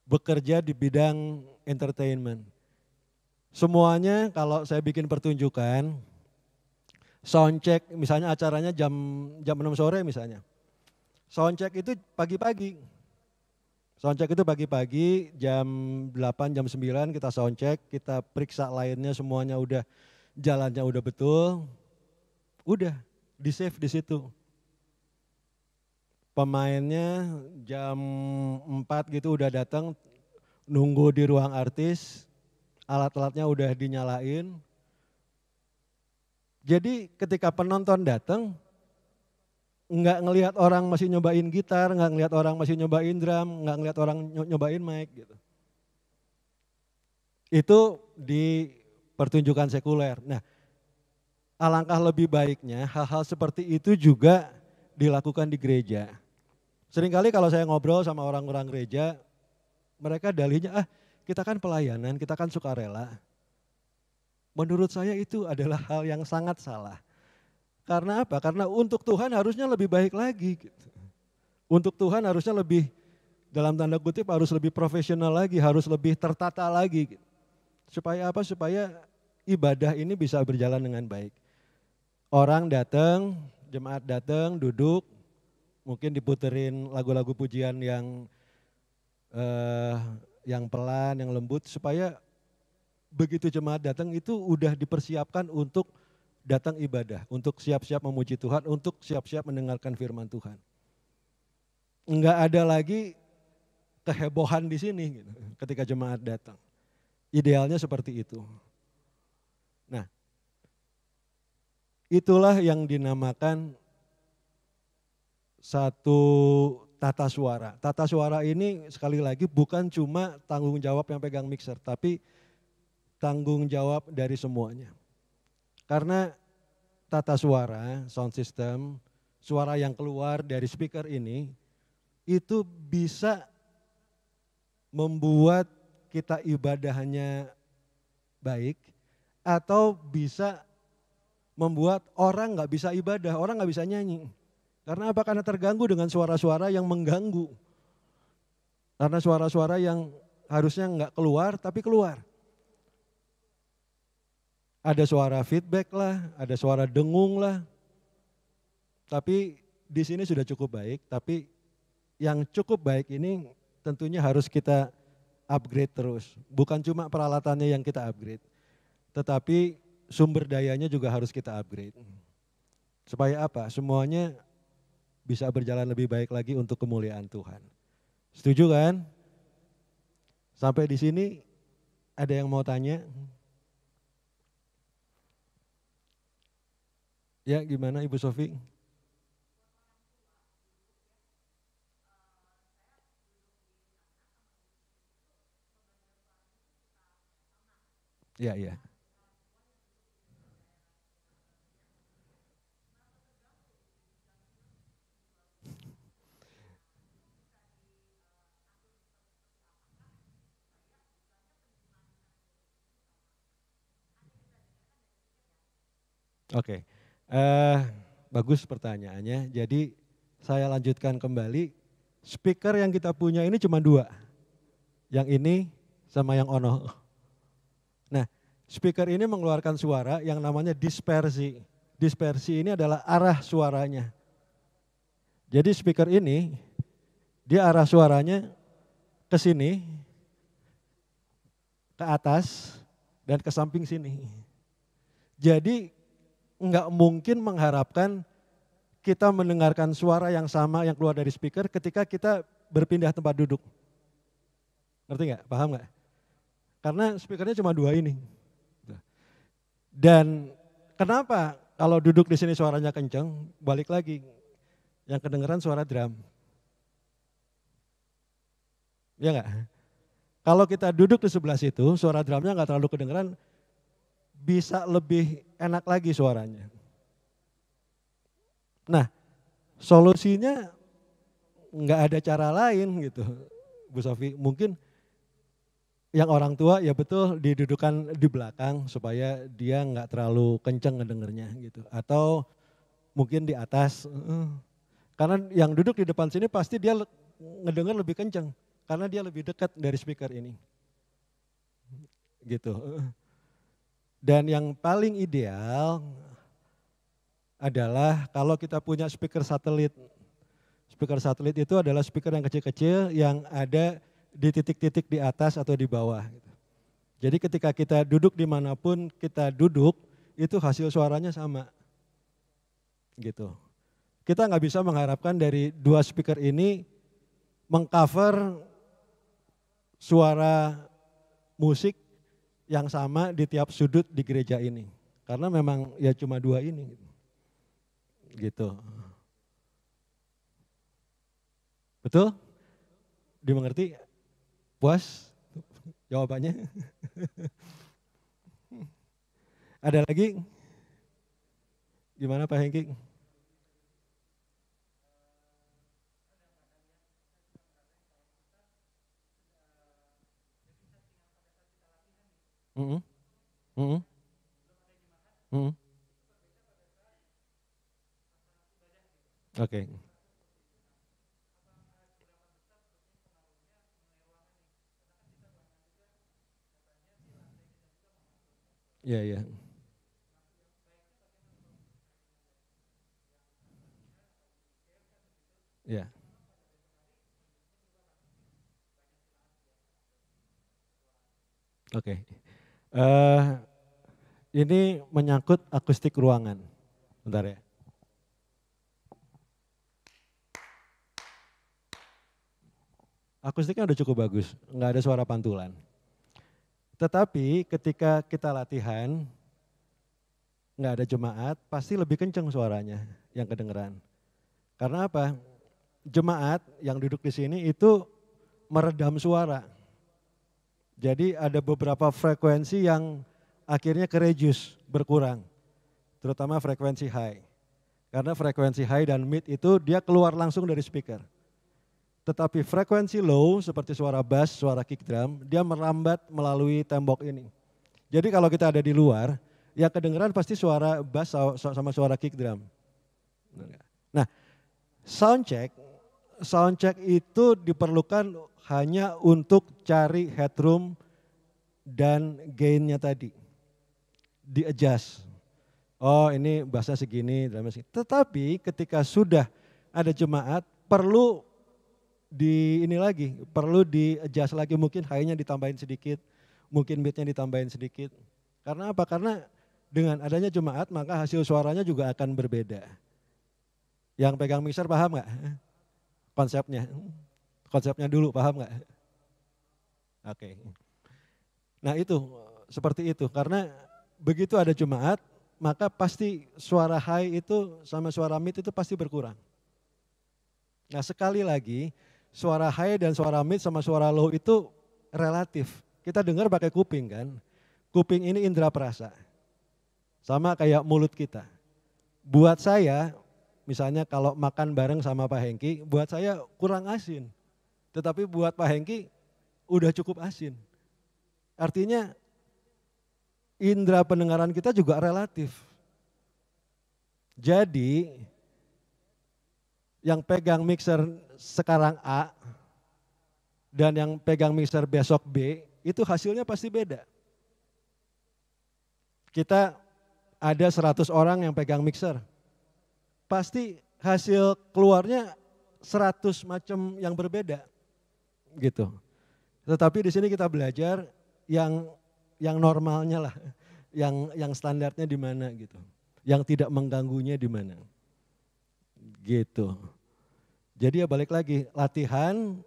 bekerja di bidang entertainment. Semuanya kalau saya bikin pertunjukan, soundcheck misalnya acaranya jam 6 sore misalnya. Soundcheck itu pagi-pagi. Soundcheck itu pagi-pagi jam 8, jam 9 kita soundcheck, kita periksa lainnya semuanya udah jalannya udah betul. Udah di-save di situ. Pemainnya jam 4 gitu udah datang, nunggu di ruang artis, alat-alatnya udah dinyalain. Jadi ketika penonton datang, nggak ngelihat orang masih nyobain gitar, nggak ngelihat orang masih nyobain drum, nggak ngelihat orang nyobain mic gitu. Itu di pertunjukan sekuler. Nah, alangkah lebih baiknya hal-hal seperti itu juga dilakukan di gereja. Seringkali kalau saya ngobrol sama orang-orang gereja, mereka dalihnya, kita kan pelayanan, kita kan sukarela. Menurut saya itu adalah hal yang sangat salah. Karena apa? Karena untuk Tuhan harusnya lebih baik lagi. Gitu. Untuk Tuhan harusnya lebih, dalam tanda kutip harus lebih profesional lagi, harus lebih tertata lagi. Gitu. Supaya apa? Supaya ibadah ini bisa berjalan dengan baik. Orang datang, jemaat datang, duduk, mungkin diputerin lagu-lagu pujian yang pelan, yang lembut, supaya begitu jemaat datang itu udah dipersiapkan untuk datang ibadah, untuk siap-siap memuji Tuhan, untuk siap-siap mendengarkan firman Tuhan. Enggak ada lagi kehebohan di sini gitu, ketika jemaat datang. Idealnya seperti itu. Nah, itulah yang dinamakan satu tata suara. Tata suara ini sekali lagi bukan cuma tanggung jawab yang pegang mixer, tapi tanggung jawab dari semuanya. Karena tata suara, sound system, suara yang keluar dari speaker ini itu bisa membuat kita ibadahnya baik atau bisa membuat orang nggak bisa ibadah, orang nggak bisa nyanyi. Karena apa? Karena terganggu dengan suara-suara yang mengganggu. Karena suara-suara yang harusnya nggak keluar tapi keluar. Ada suara feedback lah, ada suara dengung lah. Tapi di sini sudah cukup baik, tapi yang cukup baik ini tentunya harus kita upgrade terus. Bukan cuma peralatannya yang kita upgrade, tetapi sumber dayanya juga harus kita upgrade. Supaya apa? Semuanya bisa berjalan lebih baik lagi untuk kemuliaan Tuhan. Setuju kan? Sampai di sini ada yang mau tanya? Ya, gimana Ibu Sofi? Ya, ya. Oke, bagus pertanyaannya. Jadi saya lanjutkan kembali, speaker yang kita punya ini cuma dua. Yang ini sama yang ono. Nah, speaker ini mengeluarkan suara yang namanya dispersi. Dispersi ini adalah arah suaranya. Jadi speaker ini, dia arah suaranya ke sini, ke atas, dan ke samping sini. Jadi enggak mungkin mengharapkan kita mendengarkan suara yang sama yang keluar dari speaker ketika kita berpindah tempat duduk. Ngerti nggak? Paham nggak? Karena speakernya cuma dua ini. Dan kenapa kalau duduk di sini suaranya kenceng, balik lagi, yang kedengeran suara drum. Ya nggak? Kalau kita duduk di sebelah situ, suara drumnya nggak terlalu kedengeran, bisa lebih enak lagi suaranya. Nah, solusinya nggak ada cara lain gitu, Bu Sofi. Mungkin yang orang tua ya betul didudukan di belakang supaya dia nggak terlalu kenceng ngedengernya gitu. Atau mungkin di atas. Karena yang duduk di depan sini pasti dia ngedenger lebih kenceng. Karena dia lebih dekat dari speaker ini. Gitu. Dan yang paling ideal adalah kalau kita punya speaker satelit. Speaker satelit itu adalah speaker yang kecil-kecil yang ada di titik-titik di atas atau di bawah. Jadi ketika kita duduk dimanapun kita duduk, itu hasil suaranya sama. Gitu. Kita nggak bisa mengharapkan dari dua speaker ini mengcover suara musik yang sama di tiap sudut di gereja ini. Karena memang ya cuma dua ini. Gitu. Betul? Dimengerti? Puas jawabannya? Ada lagi? Gimana Pak Hengki? Mm-mm. Mm-mm. Mm-mm. Oke. Iya, iya. Iya. Oke. Ini menyangkut akustik ruangan. Bentar ya. Akustiknya udah cukup bagus, nggak ada suara pantulan. Tetapi ketika kita latihan, nggak ada jemaat, pasti lebih kenceng suaranya yang kedengeran. Karena apa? Jemaat yang duduk di sini itu meredam suara. Jadi ada beberapa frekuensi yang akhirnya ke reduce, berkurang. Terutama frekuensi high. Karena frekuensi high dan mid itu dia keluar langsung dari speaker. Tetapi frekuensi low seperti suara bass, suara kick drum, dia merambat melalui tembok ini. Jadi kalau kita ada di luar, yang kedengeran pasti suara bass sama suara kick drum. Nah, sound check itu diperlukan hanya untuk cari headroom dan gainnya tadi. Di-adjust. Oh ini bassnya segini, drumnya segini. Tetapi ketika sudah ada jemaat, perlu perlu di-adjust lagi, mungkin high-nya ditambahin sedikit, mungkin mid-nya ditambahin sedikit. Karena apa? Karena dengan adanya jemaat maka hasil suaranya juga akan berbeda. Yang pegang mixer paham nggak? Konsepnya dulu paham nggak? Oke. Nah itu, seperti itu. Karena begitu ada jemaat, maka pasti suara high itu sama suara mid itu pasti berkurang. Nah sekali lagi, suara high dan suara mid sama suara low itu relatif. Kita dengar pakai kuping kan. Kuping ini indera perasa. Sama kayak mulut kita. Buat saya, misalnya kalau makan bareng sama Pak Hengki, buat saya kurang asin. Tetapi buat Pak Hengki udah cukup asin. Artinya indera pendengaran kita juga relatif. Jadi yang pegang mixer sekarang A dan yang pegang mixer besok B, itu hasilnya pasti beda. Kita ada 100 orang yang pegang mixer, pasti hasil keluarnya 100 macam yang berbeda. Gitu. Tetapi di sini kita belajar yang normalnya lah, yang standarnya di mana gitu, yang tidak mengganggunya di mana, gitu. Jadi ya balik lagi, latihan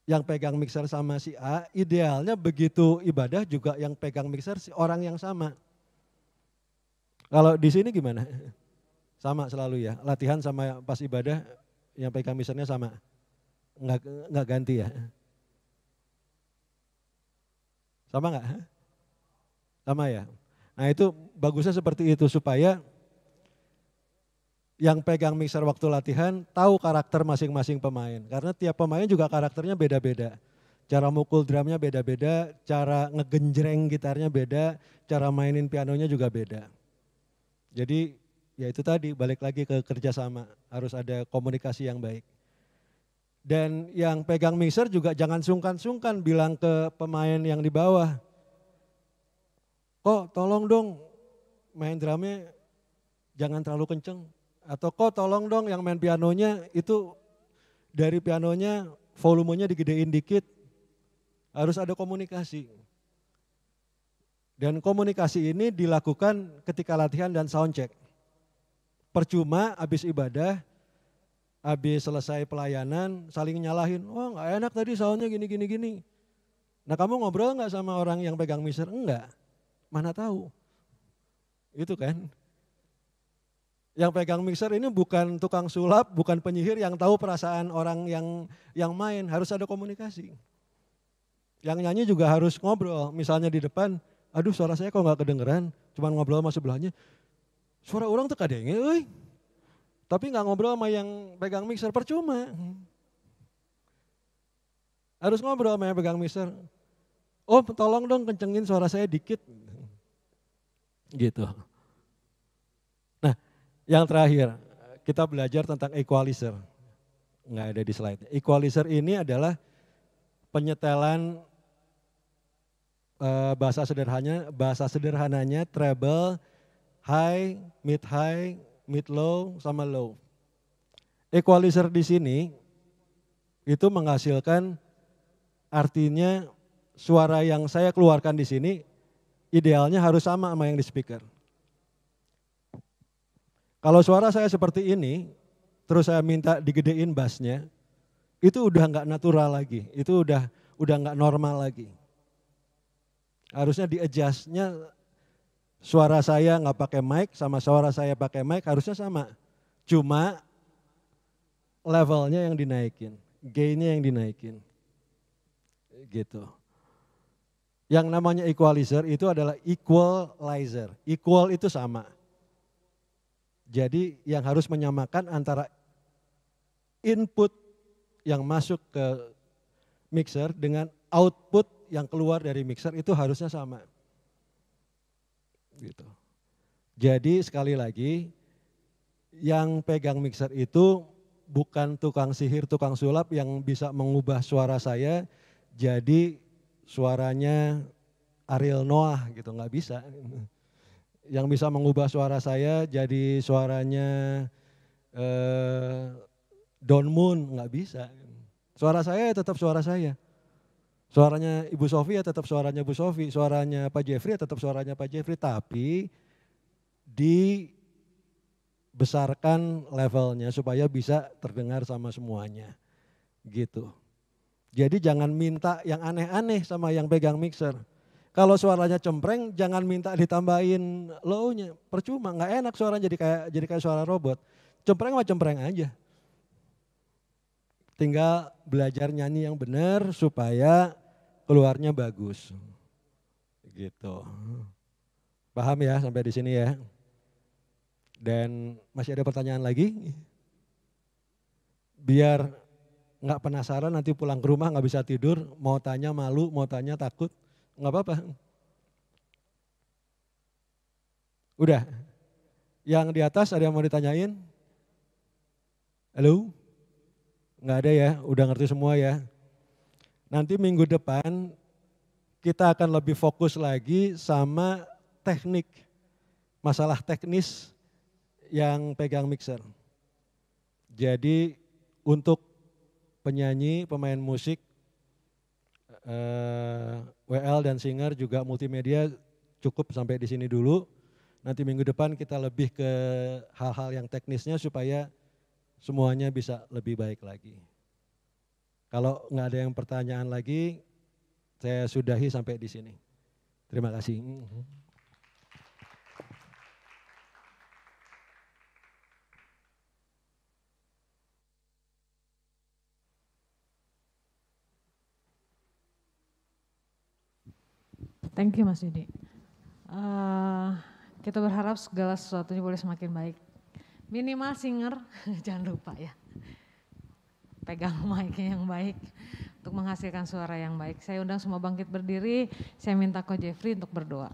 yang pegang mixer sama si A, idealnya begitu ibadah juga yang pegang mixer si orang yang sama. Kalau di sini gimana? Sama selalu ya, latihan sama pas ibadah yang pegang mixernya sama, nggak ganti ya? Sama nggak? Sama ya. Nah itu bagusnya seperti itu supaya yang pegang mixer waktu latihan tahu karakter masing-masing pemain. Karena tiap pemain juga karakternya beda-beda. Cara mukul drumnya beda-beda, cara ngegenjreng gitarnya beda, cara mainin pianonya juga beda. Jadi ya itu tadi balik lagi ke kerjasama, harus ada komunikasi yang baik. Dan yang pegang mixer juga jangan sungkan-sungkan bilang ke pemain yang di bawah, kok tolong dong main drumnya jangan terlalu kenceng. Atau kok tolong dong yang main pianonya itu dari pianonya volumenya digedein dikit. Harus ada komunikasi. Dan komunikasi ini dilakukan ketika latihan dan sound check. Percuma habis ibadah, habis selesai pelayanan saling nyalahin, oh gak enak tadi soundnya gini. Nah kamu ngobrol gak sama orang yang pegang mixer? Enggak, mana tahu. Itu kan. Yang pegang mixer ini bukan tukang sulap, bukan penyihir yang tahu perasaan orang yang main, harus ada komunikasi. Yang nyanyi juga harus ngobrol, misalnya di depan, aduh suara saya kok gak kedengeran, cuma ngobrol sama sebelahnya, suara orang tuh kadenge, tapi gak ngobrol sama yang pegang mixer, percuma. Harus ngobrol sama yang pegang mixer. Oh tolong dong kencengin suara saya dikit. Gitu. Nah yang terakhir, kita belajar tentang equalizer. Nggak ada di slide. Equalizer ini adalah penyetelan bahasa sederhananya treble, high, mid low, sama low. Equalizer di sini itu menghasilkan, artinya suara yang saya keluarkan di sini idealnya harus sama yang di speaker. Kalau suara saya seperti ini, terus saya minta digedein bassnya, itu udah nggak natural lagi, itu udah nggak normal lagi. Harusnya di-adjustnya suara saya nggak pakai mic sama suara saya pakai mic harusnya sama. Cuma levelnya yang dinaikin, gainnya yang dinaikin. Gitu. Yang namanya equalizer itu adalah equalizer. Equal itu sama. Jadi yang harus menyamakan antara input yang masuk ke mixer dengan output yang keluar dari mixer itu harusnya sama. Gitu. Jadi sekali lagi yang pegang mixer itu bukan tukang sihir, tukang sulap yang bisa mengubah suara saya jadi suaranya Ariel Noah gitu, nggak bisa. Yang bisa mengubah suara saya jadi suaranya Don Moon, nggak bisa. Suara saya tetap suara saya. Suaranya Ibu Sofi ya tetap suaranya Bu Sofi, suaranya Pak Jeffrey ya tetap suaranya Pak Jeffrey, tapi dibesarkan levelnya supaya bisa terdengar sama semuanya. Gitu. Jadi jangan minta yang aneh-aneh sama yang pegang mixer. Kalau suaranya cempreng jangan minta ditambahin low-nya, percuma, nggak enak suaranya jadi kayak suara robot. Cempreng mah cempreng aja. Tinggal belajar nyanyi yang benar supaya keluarnya bagus. Gitu. Paham ya sampai di sini ya? Dan masih ada pertanyaan lagi? Biar nggak penasaran nanti pulang ke rumah nggak bisa tidur, mau tanya malu, mau tanya takut, nggak apa-apa. Udah, yang di atas ada yang mau ditanyain? Halo? Nggak ada ya, udah ngerti semua ya. Nanti minggu depan kita akan lebih fokus lagi sama teknik, masalah teknis yang pegang mixer. Jadi untuk penyanyi, pemain musik, WL dan singer juga multimedia cukup sampai di sini dulu. Nanti minggu depan kita lebih ke hal-hal yang teknisnya supaya semuanya bisa lebih baik lagi. Kalau nggak ada yang pertanyaan lagi, saya sudahi sampai di sini. Terima kasih. Thank you Mas Yudi. Kita berharap segala sesuatunya boleh semakin baik. Minimal singer, jangan lupa ya. Pegang mic-nya yang baik untuk menghasilkan suara yang baik. Saya undang semua bangkit berdiri, saya minta Ko Jeffrey untuk berdoa.